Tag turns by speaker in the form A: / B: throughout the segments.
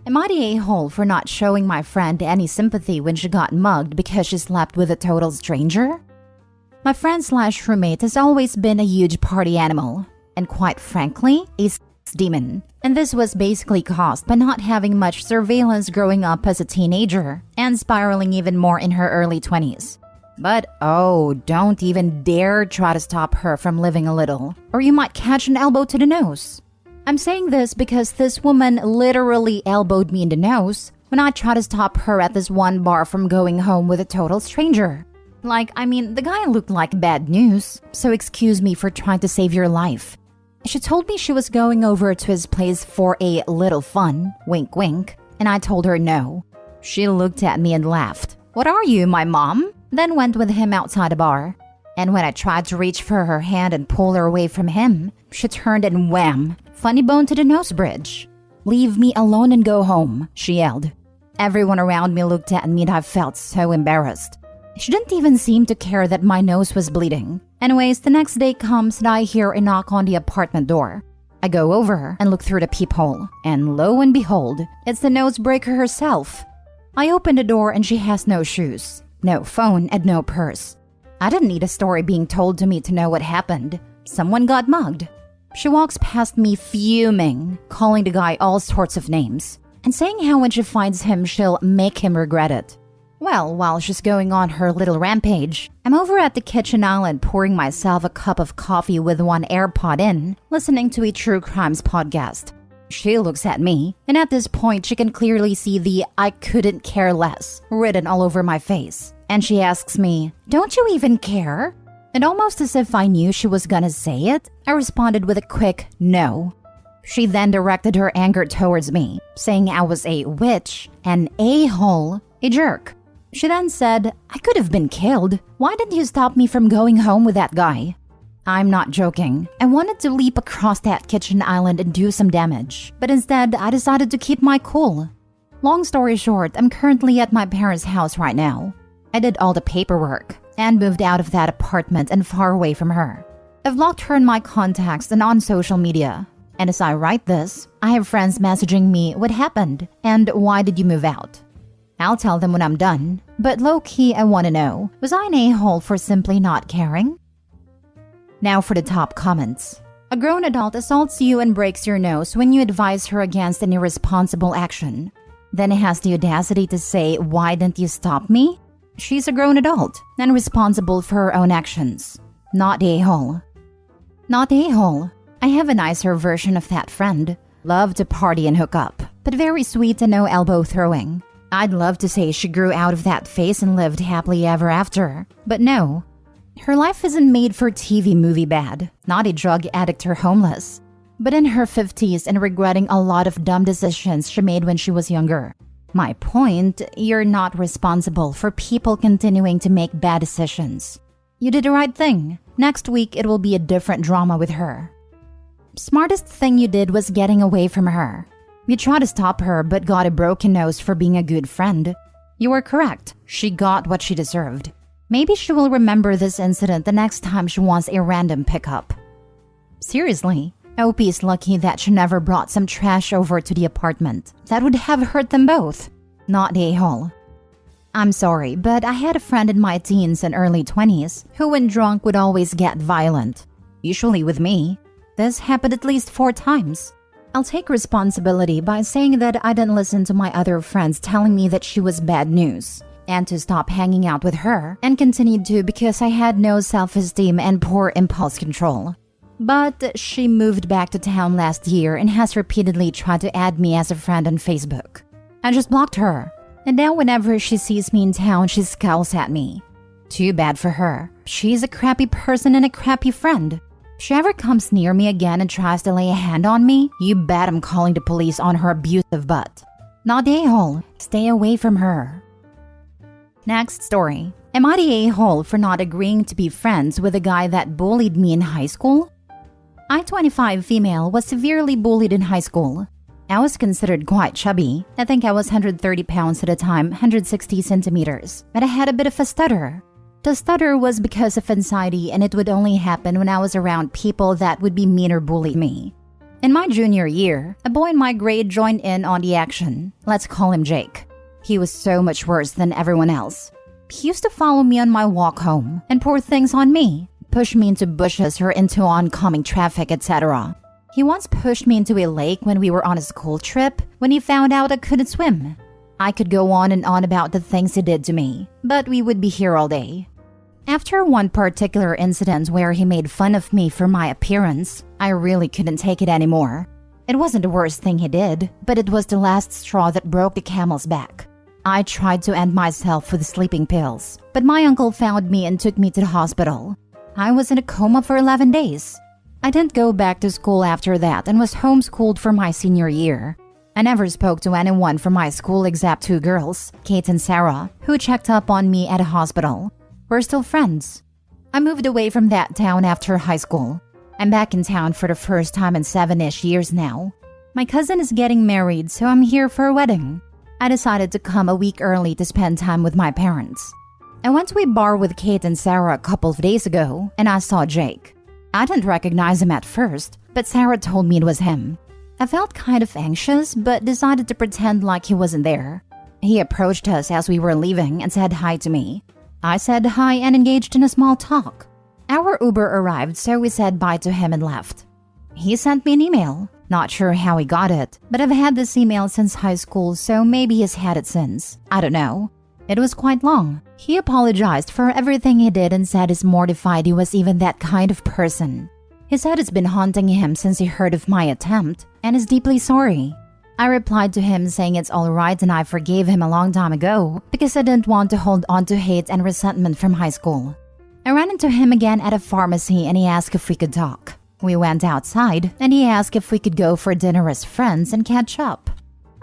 A: Am I the a-hole for not showing my friend any sympathy when she got mugged because she slept with a total stranger? My friend/roommate has always been a huge party animal, and quite frankly, a demon. And this was basically caused by not having much surveillance growing up as a teenager, and spiraling even more in her early 20s. But oh, don't even dare try to stop her from living a little, or you might catch an elbow to the nose. I'm saying this because this woman literally elbowed me in the nose when I tried to stop her at this one bar from going home with a total stranger. The guy looked like bad news, so excuse me for trying to save your life. She told me she was going over to his place for a little fun, wink wink, and I told her no. She looked at me and laughed. What are you, my mom? Then went with him outside the bar. And when I tried to reach for her hand and pull her away from him, she turned and wham, funny bone to the nose bridge. Leave me alone and go home, she yelled. Everyone around me looked at me and I felt so embarrassed. She didn't even seem to care that my nose was bleeding. Anyways, the next day comes and I hear a knock on the apartment door. I go over and look through the peephole, and lo and behold, it's the nosebreaker herself. I open the door and she has no shoes, no phone, and no purse. I didn't need a story being told to me to know what happened. Someone got mugged. She walks past me fuming, calling the guy all sorts of names, and saying how when she finds him, she'll make him regret it. Well, while she's going on her little rampage, I'm over at the kitchen island pouring myself a cup of coffee with one AirPod in, listening to a true crimes podcast. She looks at me, and at this point she can clearly see the "I couldn't care less" written all over my face. And she asks me, "Don't you even care?" And almost as if I knew she was gonna say it, I responded with a quick no. She then directed her anger towards me, saying I was a witch, an a-hole, a jerk. She then said, "I could have been killed. Why didn't you stop me from going home with that guy?" I'm not joking. I wanted to leap across that kitchen island and do some damage, but instead I decided to keep my cool. Long story short, I'm currently at my parents' house right now. I did all the paperwork and moved out of that apartment and far away from her. I've blocked her in my contacts and on social media. And as I write this, I have friends messaging me what happened and why did you move out. I'll tell them when I'm done, but low-key I want to know, was I an a-hole for simply not caring? Now for the top comments. A grown adult assaults you and breaks your nose when you advise her against an irresponsible action. Then has the audacity to say, "Why didn't you stop me?" She's a grown adult and responsible for her own actions. Not a-hole. Not a-hole. I have a nicer version of that friend. Love to party and hook up, but very sweet and no elbow throwing. I'd love to say she grew out of that phase and lived happily ever after, but no. Her life isn't made for TV movie bad, not a drug addict or homeless, but in her 50s and regretting a lot of dumb decisions she made when she was younger. My point, you're not responsible for people continuing to make bad decisions. You did the right thing. Next week it will be a different drama with her. Smartest thing you did was getting away from her. You tried to stop her but got a broken nose for being a good friend. You were correct. She got what she deserved. Maybe she will remember this incident the next time she wants a random pickup. Seriously, OP is lucky that she never brought some trash over to the apartment. That would have hurt them both. Not a-hole. I'm sorry, but I had a friend in my teens and early 20s who when drunk would always get violent. Usually with me. This happened at least 4 times. I'll take responsibility by saying that I didn't listen to my other friends telling me that she was bad news, and to stop hanging out with her, and continued to because I had no self-esteem and poor impulse control. But she moved back to town last year and has repeatedly tried to add me as a friend on Facebook. I just blocked her, and now whenever she sees me in town, she scowls at me. Too bad for her. She's a crappy person and a crappy friend. If she ever comes near me again and tries to lay a hand on me, you bet I'm calling the police on her abusive butt. Not a-hole. Stay away from her. Next story. Am I the a-hole for not agreeing to be friends with a guy that bullied me in high school? I, 25 female, was severely bullied in high school. I was considered quite chubby. I think I was 130 pounds at the time, 160 centimeters, but I had a bit of a stutter. The stutter was because of anxiety, and it would only happen when I was around people that would be mean or bully me. In my junior year, a boy in my grade joined in on the action. Let's call him Jake. He was so much worse than everyone else. He used to follow me on my walk home and pour things on me, push me into bushes or into oncoming traffic, etc. He once pushed me into a lake when we were on a school trip when he found out I couldn't swim. I could go on and on about the things he did to me, but we would be here all day. After one particular incident where he made fun of me for my appearance, I really couldn't take it anymore. It wasn't the worst thing he did, but it was the last straw that broke the camel's back. I tried to end myself with sleeping pills, but my uncle found me and took me to the hospital. I was in a coma for 11 days. I didn't go back to school after that and was homeschooled for my senior year. I never spoke to anyone from my school except 2 girls, Kate and Sarah, who checked up on me at a hospital. We're still friends. I moved away from that town after high school. I'm back in town for the first time in 7-ish years now. My cousin is getting married, so I'm here for a wedding. I decided to come a week early to spend time with my parents. I went to a bar with Kate and Sarah a couple of days ago, and I saw Jake. I didn't recognize him at first, but Sarah told me it was him. I felt kind of anxious, but decided to pretend like he wasn't there. He approached us as we were leaving and said hi to me. I said hi and engaged in a small talk. Our Uber arrived, so we said bye to him and left. He sent me an email. Not sure how he got it, but I've had this email since high school, so maybe he's had it since. I don't know. It was quite long. He apologized for everything he did and said he's mortified he was even that kind of person. He said it's been haunting him since he heard of my attempt and is deeply sorry. I replied to him saying it's alright and I forgave him a long time ago because I didn't want to hold on to hate and resentment from high school. I ran into him again at a pharmacy and he asked if we could talk. We went outside and he asked if we could go for dinner as friends and catch up.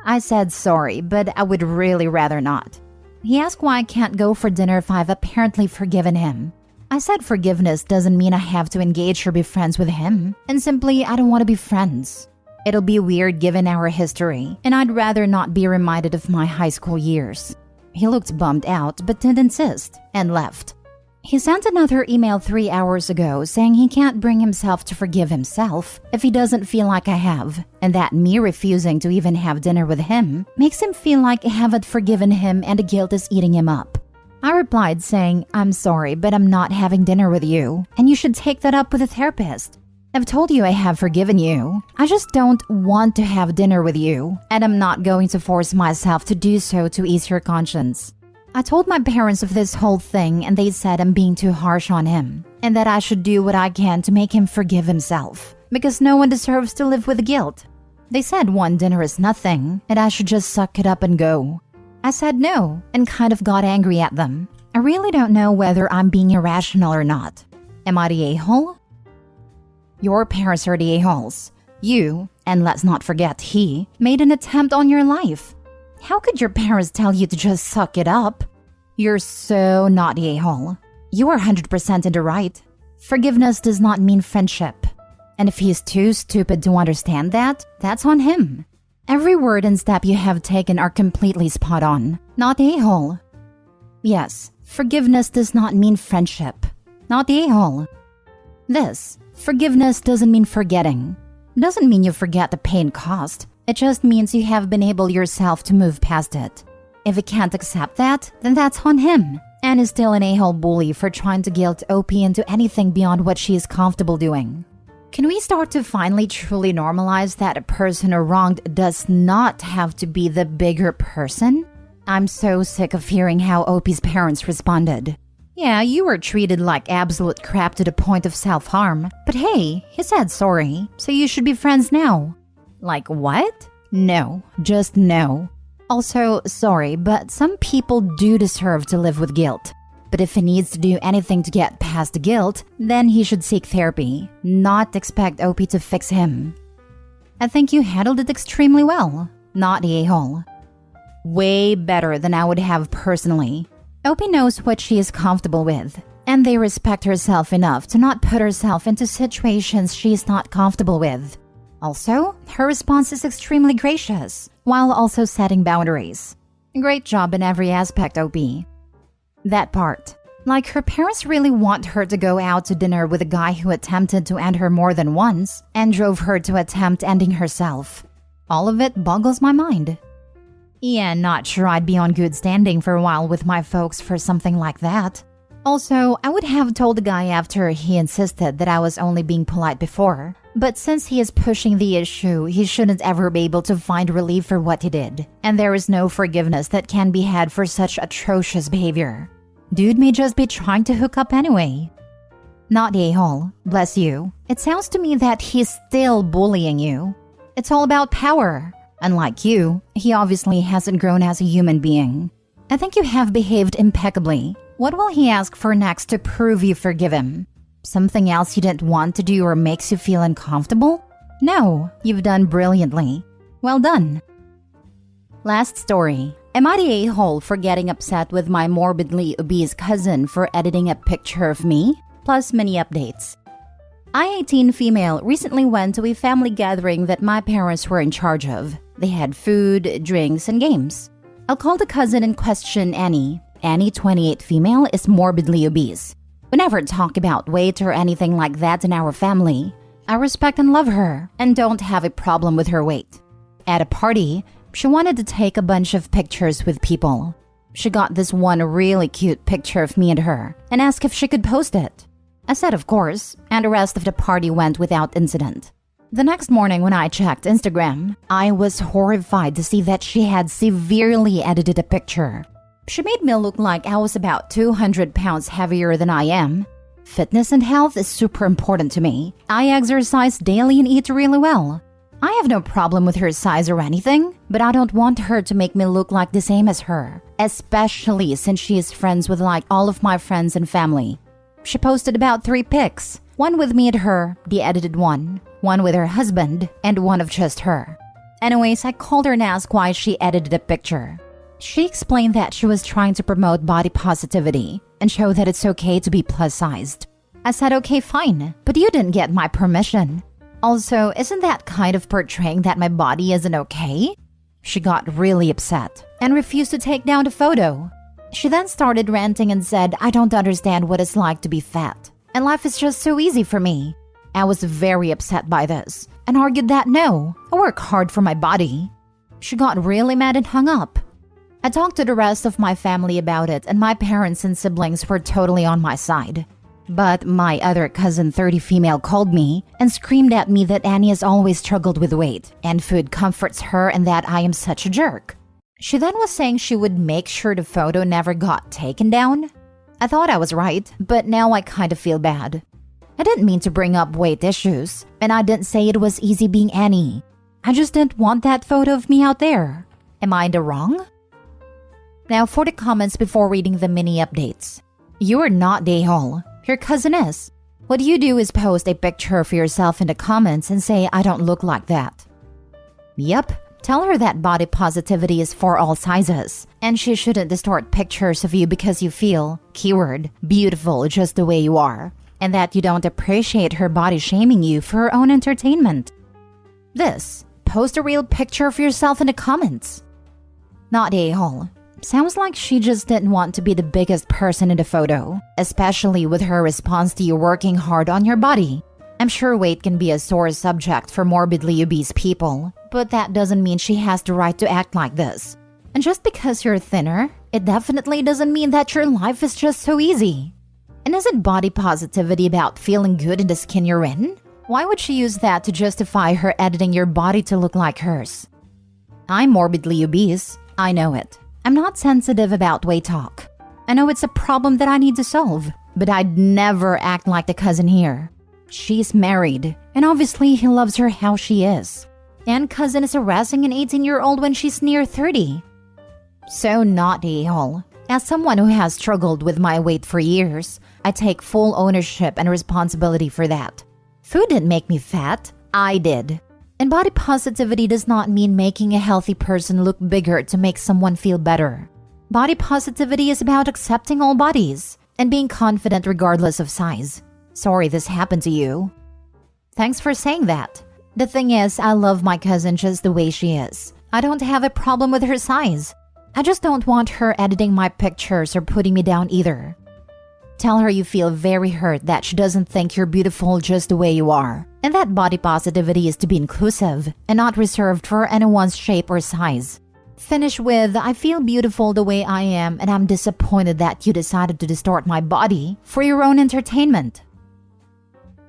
A: I said sorry, but I would really rather not. He asked why I can't go for dinner if I've apparently forgiven him. I said forgiveness doesn't mean I have to engage or be friends with him, and simply I don't want to be friends. It'll be weird given our history, and I'd rather not be reminded of my high school years. He looked bummed out but didn't insist, and left. He sent another email 3 hours ago saying he can't bring himself to forgive himself if he doesn't feel like I have, and that me refusing to even have dinner with him makes him feel like I haven't forgiven him and the guilt is eating him up. I replied saying, I'm sorry, but I'm not having dinner with you, and you should take that up with a therapist. I've told you I have forgiven you. I just don't want to have dinner with you, and I'm not going to force myself to do so to ease your conscience. I told my parents of this whole thing and they said I'm being too harsh on him, and that I should do what I can to make him forgive himself, because no one deserves to live with guilt. They said one dinner is nothing, and I should just suck it up and go. I said no, and kind of got angry at them. I really don't know whether I'm being irrational or not. Am I the a-hole? Your parents are the a-holes. You, and let's not forget he, made an attempt on your life. How could your parents tell you to just suck it up? You're so not the a-hole. You are 100% in the right. Forgiveness does not mean friendship. And if he's too stupid to understand that, that's on him. Every word and step you have taken are completely spot on. Not the a-hole. Yes, forgiveness does not mean friendship. Not the a-hole. This, forgiveness doesn't mean forgetting. Doesn't mean you forget the pain caused. It just means you have been able yourself to move past it. If he can't accept that, then that's on him. And is still an a-hole bully for trying to guilt OP into anything beyond what she is comfortable doing. Can we start to finally truly normalize that a person who wronged does not have to be the bigger person? I'm so sick of hearing how OP's parents responded. Yeah, you were treated like absolute crap to the point of self-harm, but hey, he said sorry, so you should be friends now. Like what? No, just no. Also, sorry, but some people do deserve to live with guilt. But if he needs to do anything to get past the guilt, then he should seek therapy, not expect OP to fix him. I think you handled it extremely well, not the a-hole. Way better than I would have personally. OP knows what she is comfortable with, and they respect herself enough to not put herself into situations she is not comfortable with. Also, her response is extremely gracious, while also setting boundaries. Great job in every aspect, OP. That part. Like her parents really want her to go out to dinner with a guy who attempted to end her more than once and drove her to attempt ending herself. All of it boggles my mind. Yeah, not sure I'd be on good standing for a while with my folks for something like that. Also, I would have told the guy after he insisted that I was only being polite before. But since he is pushing the issue, he shouldn't ever be able to find relief for what he did. And there is no forgiveness that can be had for such atrocious behavior. Dude may just be trying to hook up anyway. Not a-hole, bless you. It sounds to me that he's still bullying you. It's all about power. Unlike you, he obviously hasn't grown as a human being. I think you have behaved impeccably. What will he ask for next to prove you forgive him? Something else you didn't want to do or makes you feel uncomfortable? No, you've done brilliantly. Well done. Last story. Am I the a-hole for getting upset with my morbidly obese cousin for editing a picture of me? Plus many updates. I, 18 female, recently went to a family gathering that my parents were in charge of. They had food, drinks, and games. I'll call the cousin in question Annie. Annie, 28 female, is morbidly obese. We never talk about weight or anything like that in our family. I respect and love her and don't have a problem with her weight. At a party, she wanted to take a bunch of pictures with people. She got this one really cute picture of me and her and asked if she could post it. I said of course, and the rest of the party went without incident. The next morning when I checked Instagram, I was horrified to see that she had severely edited a picture. She made me look like I was about 200 pounds heavier than I am. Fitness and health is super important to me. I exercise daily and eat really well. I have no problem with her size or anything, but I don't want her to make me look like the same as her, especially since she is friends with like all of my friends and family. She posted about 3 pics, one with me and her, the edited one with her husband, and one of just her. Anyways, I called her and asked why she edited a picture. She explained that she was trying to promote body positivity and show that it's okay to be plus-sized. I said, okay, fine, but you didn't get my permission. Also, isn't that kind of portraying that my body isn't okay? She got really upset and refused to take down the photo. She then started ranting and said, I don't understand what it's like to be fat, and life is just so easy for me. I was very upset by this and argued that no, I work hard for my body. She got really mad and hung up. I talked to the rest of my family about it and my parents and siblings were totally on my side. But my other cousin 30 female called me and screamed at me that Annie has always struggled with weight and food comforts her and that I am such a jerk. She then was saying she would make sure the photo never got taken down. I thought I was right, but now I kind of feel bad. I didn't mean to bring up weight issues, and I didn't say it was easy being Annie. I just didn't want that photo of me out there. Am I in the wrong? Now for the comments before reading the mini updates. You are not the a-hole. Your cousin is. What you do is post a picture of yourself in the comments and say, I don't look like that. Yep, tell her that body positivity is for all sizes, and she shouldn't distort pictures of you because you feel, keyword, beautiful just the way you are, and that you don't appreciate her body shaming you for her own entertainment. This, post a real picture of yourself in the comments. Not the a-hole. Sounds like she just didn't want to be the biggest person in the photo, especially with her response to you working hard on your body. I'm sure weight can be a sore subject for morbidly obese people, but that doesn't mean she has the right to act like this. And just because you're thinner, it definitely doesn't mean that your life is just so easy. And isn't body positivity about feeling good in the skin you're in? Why would she use that to justify her editing your body to look like hers? I'm morbidly obese. I know it. I'm not sensitive about weight talk. I know it's a problem that I need to solve, but I'd never act like the cousin here. She's married, and obviously he loves her how she is. And cousin is harassing an 18-year-old when she's near 30. So not the a-hole. As someone who has struggled with my weight for years, I take full ownership and responsibility for that. Food didn't make me fat, I did. And body positivity does not mean making a healthy person look bigger to make someone feel better. Body positivity is about accepting all bodies and being confident regardless of size. Sorry this happened to you. Thanks for saying that. The thing is, I love my cousin just the way she is. I don't have a problem with her size. I just don't want her editing my pictures or putting me down either. Tell her you feel very hurt that she doesn't think you're beautiful just the way you are, and that body positivity is to be inclusive and not reserved for anyone's shape or size. Finish with, I feel beautiful the way I am and I'm disappointed that you decided to distort my body for your own entertainment.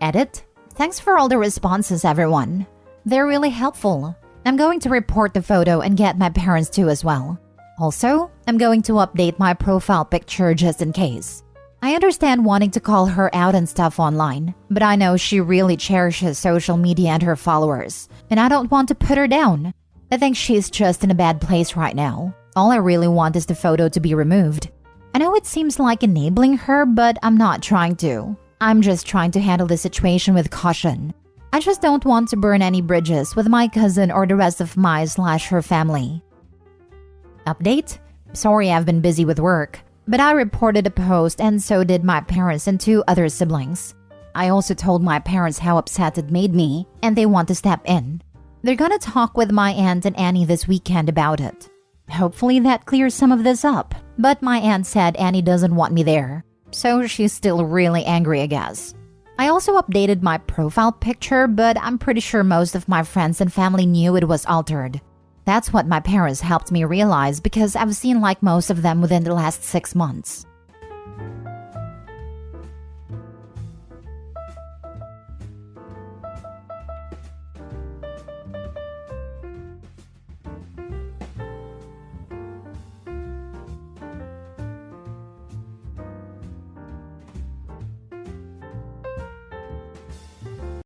A: Edit. Thanks for all the responses, everyone. They're really helpful. I'm going to report the photo and get my parents too as well. Also, I'm going to update my profile picture just in case. I understand wanting to call her out and stuff online, but I know she really cherishes social media and her followers, and I don't want to put her down. I think she's just in a bad place right now. All I really want is the photo to be removed. I know it seems like enabling her, but I'm not trying to. I'm just trying to handle the situation with caution. I just don't want to burn any bridges with my cousin or the rest of my/her family. Update? Sorry I've been busy with work, but I reported a post and so did my parents and 2 other siblings. I also told my parents how upset it made me and they want to step in. They're gonna talk with my aunt and Annie this weekend about it. Hopefully that clears some of this up, but my aunt said Annie doesn't want me there, so she's still really angry, I guess. I also updated my profile picture, but I'm pretty sure most of my friends and family knew it was altered. That's what my parents helped me realize because I've seen like most of them within the last 6 months.